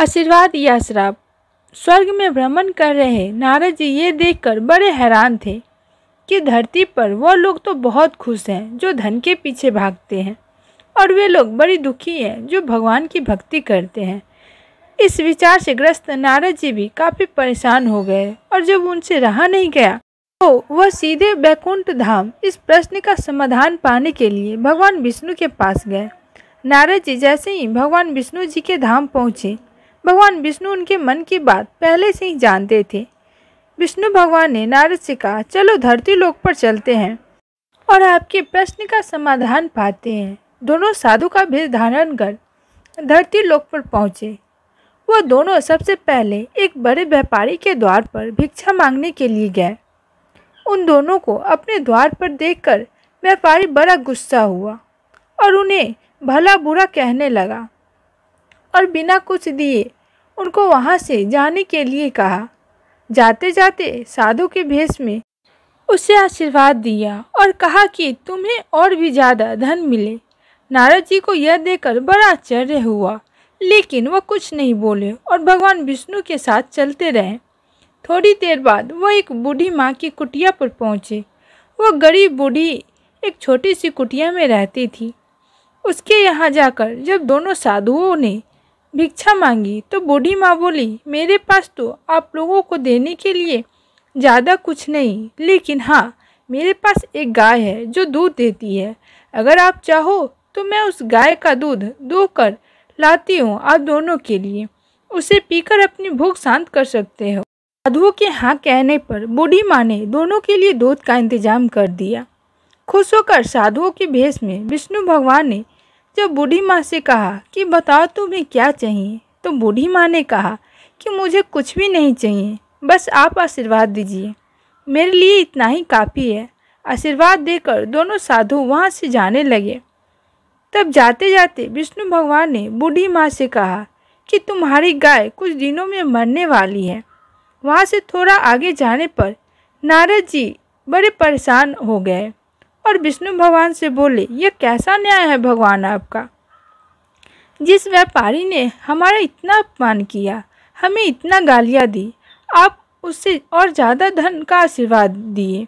आशीर्वाद या श्राप। स्वर्ग में भ्रमण कर रहे नारद जी ये देखकर बड़े हैरान थे कि धरती पर वो लोग तो बहुत खुश हैं जो धन के पीछे भागते हैं, और वे लोग बड़ी दुखी हैं जो भगवान की भक्ति करते हैं। इस विचार से ग्रस्त नारद जी भी काफ़ी परेशान हो गए, और जब उनसे रहा नहीं गया तो वह सीधे बैकुंठ धाम इस प्रश्न का समाधान पाने के लिए भगवान विष्णु के पास गए। नारद जी जैसे ही भगवान विष्णु जी के धाम पहुँचे, भगवान विष्णु उनके मन की बात पहले से ही जानते थे। विष्णु भगवान ने नारद से कहा, चलो धरती लोक पर चलते हैं और आपके प्रश्न का समाधान पाते हैं। दोनों साधु का भेष धारण कर धरती लोक पर पहुँचे। वह दोनों सबसे पहले एक बड़े व्यापारी के द्वार पर भिक्षा मांगने के लिए गए। उन दोनों को अपने द्वार पर देखकर व्यापारी बड़ा गुस्सा हुआ और उन्हें भला बुरा कहने लगा और बिना कुछ दिए उनको वहां से जाने के लिए कहा। जाते जाते साधु के भेष में उसे आशीर्वाद दिया और कहा कि तुम्हें और भी ज़्यादा धन मिले। नारद जी को यह देखकर बड़ा आश्चर्य हुआ, लेकिन वह कुछ नहीं बोले और भगवान विष्णु के साथ चलते रहे। थोड़ी देर बाद वह एक बूढ़ी माँ की कुटिया पर पहुँचे। वह गरीब बूढ़ी एक छोटी सी कुटिया में रहती थी। उसके यहाँ जाकर जब दोनों साधुओं ने भिक्षा मांगी तो बूढ़ी माँ बोली, मेरे पास तो आप लोगों को देने के लिए ज़्यादा कुछ नहीं, लेकिन हाँ, मेरे पास एक गाय है जो दूध देती है। अगर आप चाहो तो मैं उस गाय का दूध दोकर लाती हूँ आप दोनों के लिए। उसे पीकर अपनी भूख शांत कर सकते हो। साधुओं के हाँ कहने पर बूढ़ी माँ ने दोनों के लिए दूध का इंतजाम कर दिया। खुश होकर साधुओं के भेष में विष्णु भगवान ने जब बूढ़ी माँ से कहा कि बताओ तुम्हें क्या चाहिए, तो बूढ़ी माँ ने कहा कि मुझे कुछ भी नहीं चाहिए, बस आप आशीर्वाद दीजिए, मेरे लिए इतना ही काफ़ी है। आशीर्वाद देकर दोनों साधु वहाँ से जाने लगे। तब जाते जाते विष्णु भगवान ने बूढ़ी माँ से कहा कि तुम्हारी गाय कुछ दिनों में मरने वाली है। वहाँ से थोड़ा आगे जाने पर नारद जी बड़े परेशान हो गए और विष्णु भगवान से बोले, यह कैसा न्याय है भगवान आपका? जिस व्यापारी ने हमारा इतना अपमान किया, हमें इतना गालियाँ दी, आप उससे और ज़्यादा धन का आशीर्वाद दिए,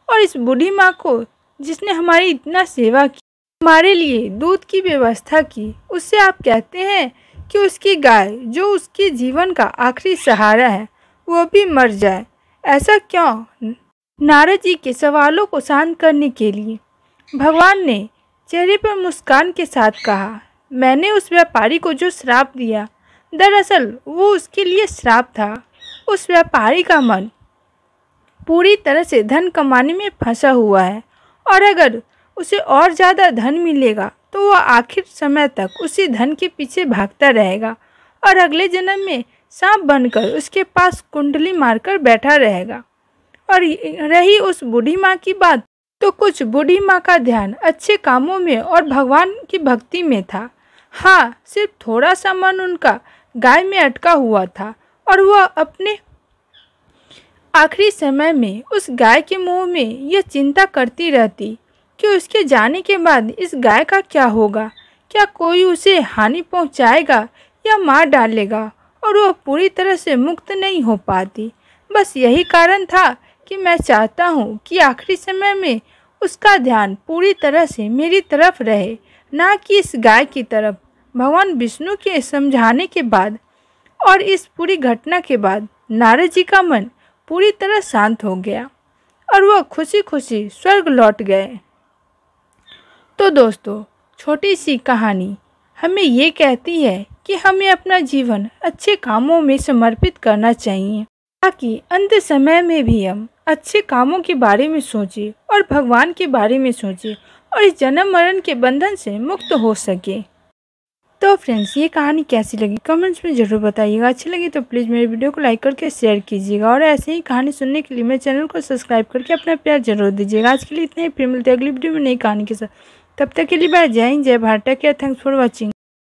और इस बूढ़ी माँ को जिसने हमारी इतना सेवा की, हमारे लिए दूध की व्यवस्था की, उससे आप कहते हैं कि उसकी गाय जो उसके जीवन का आखिरी सहारा है वो भी मर जाए। ऐसा क्यों? नारद जी के सवालों को शांत करने के लिए भगवान ने चेहरे पर मुस्कान के साथ कहा, मैंने उस व्यापारी को जो श्राप दिया, दरअसल वो उसके लिए श्राप था। उस व्यापारी का मन पूरी तरह से धन कमाने में फंसा हुआ है, और अगर उसे और ज़्यादा धन मिलेगा तो वह आखिर समय तक उसी धन के पीछे भागता रहेगा और अगले जन्म में सांप बनकर उसके पास कुंडली मारकर बैठा रहेगा। और रही उस बूढ़ी माँ की बात, तो कुछ बूढ़ी माँ का ध्यान अच्छे कामों में और भगवान की भक्ति में था। हाँ, सिर्फ थोड़ा सा मन उनका गाय में अटका हुआ था, और वह अपने आखिरी समय में उस गाय के मुंह में यह चिंता करती रहती कि उसके जाने के बाद इस गाय का क्या होगा। क्या कोई उसे हानि पहुँचाएगा या मार डालेगा, और वह पूरी तरह से मुक्त नहीं हो पाती। बस यही कारण था कि मैं चाहता हूँ कि आखिरी समय में उसका ध्यान पूरी तरह से मेरी तरफ रहे, ना कि इस गाय की तरफ। भगवान विष्णु के समझाने के बाद और इस पूरी घटना के बाद नारद जी का मन पूरी तरह शांत हो गया और वह खुशी खुशी स्वर्ग लौट गए। तो दोस्तों, छोटी सी कहानी हमें ये कहती है कि हमें अपना जीवन अच्छे कामों में समर्पित करना चाहिए, ताकि अंत समय में भी हम अच्छे कामों के बारे में सोचें और भगवान के बारे में सोचें और इस जन्म मरण के बंधन से मुक्त हो सके। तो फ्रेंड्स, ये कहानी कैसी लगी कमेंट्स में ज़रूर बताइएगा। अच्छी लगी तो प्लीज़ मेरे वीडियो को लाइक करके शेयर कीजिएगा, और ऐसे ही कहानी सुनने के लिए मेरे चैनल को सब्सक्राइब करके अपना प्यार जरूर दीजिएगा। आज के लिए इतना ही, फिर मिलते हैं अगली वीडियो में नई कहानी के साथ। तब तक के लिए बाय। जय हिंद, जय Bharat, take care, thanks for watching.